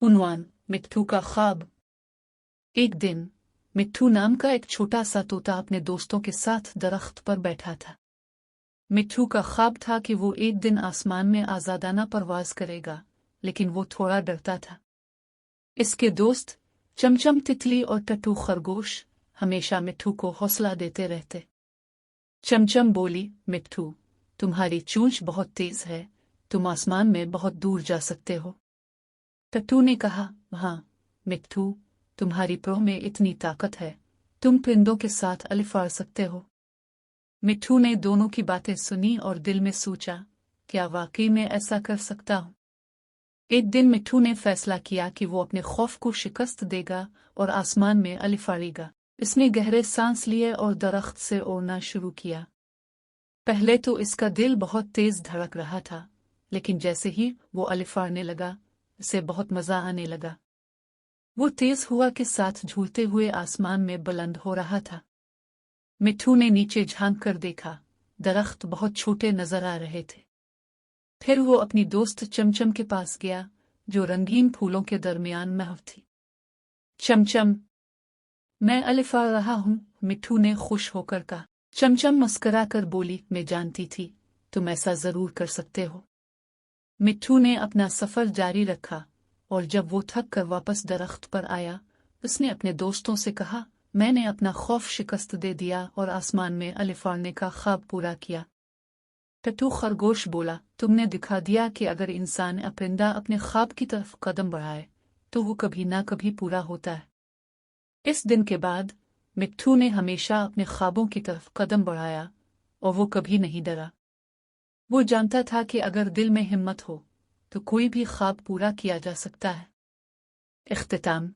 उन्वान मिट्ठू का ख्वाब। एक दिन मिट्ठू नाम का एक छोटा सा तोता अपने दोस्तों के साथ दरख्त पर बैठा था। मिट्ठू का ख्वाब था कि वो एक दिन आसमान में आजादाना परवाज करेगा, लेकिन वो थोड़ा डरता था। इसके दोस्त चमचम तितली और टट्टू खरगोश हमेशा मिट्ठू को हौसला देते रहते। चमचम बोली, मिट्ठू, तुम्हारी चोंच बहुत तेज है, तुम आसमान में बहुत दूर जा सकते हो। टट्टू ने कहा, हाँ मिट्ठू, तुम्हारी प्रोह में इतनी ताकत है, तुम परिंदों के साथ अल फाड़ सकते हो। मिट्ठू ने दोनों की बातें सुनी और दिल में सोचा, क्या वाकई में ऐसा कर सकता हूँ। एक दिन मिट्ठू ने फैसला किया कि वो अपने खौफ को शिकस्त देगा और आसमान में अल फाड़ेगा। इसने गहरे सांस लिए और दरख्त से उड़ना शुरू किया। पहले तो इसका दिल बहुत तेज धड़क रहा था, लेकिन जैसे ही वो अल फाड़ने लगा, इसे बहुत मजा आने लगा। वो तेज हुआ के साथ झूलते हुए आसमान में बुलंद हो रहा था। मिट्ठू ने नीचे झांक कर देखा, दरख्त बहुत छोटे नजर आ रहे थे। फिर वो अपनी दोस्त चमचम के पास गया, जो रंगीन फूलों के दरमियान महव थी। चमचम, मैं अल फाड़ रहा हूँ, मिट्ठू ने खुश होकर कहा। चमचम मुस्कुरा कर बोली, मैं जानती थी तुम ऐसा जरूर कर सकते हो। मिट्ठू ने अपना सफर जारी रखा और जब वो थक कर वापस दरख्त पर आया, उसने अपने दोस्तों से कहा, मैंने अपना खौफ शिकस्त दे दिया और आसमान में अल फाड़ने का ख्वाब पूरा किया। टट्टू खरगोश बोला, तुमने दिखा दिया कि अगर इंसान या परिंदा अपने ख्वाब की तरफ कदम बढ़ाए तो वो कभी ना कभी पूरा होता है। इस दिन के बाद मिट्ठू ने हमेशा अपने ख्वाबों की तरफ कदम बढ़ाया और वो कभी नहीं डरा। वो जानता था कि अगर दिल में हिम्मत हो तो कोई भी ख्वाब पूरा किया जा सकता है। इख्तिताम।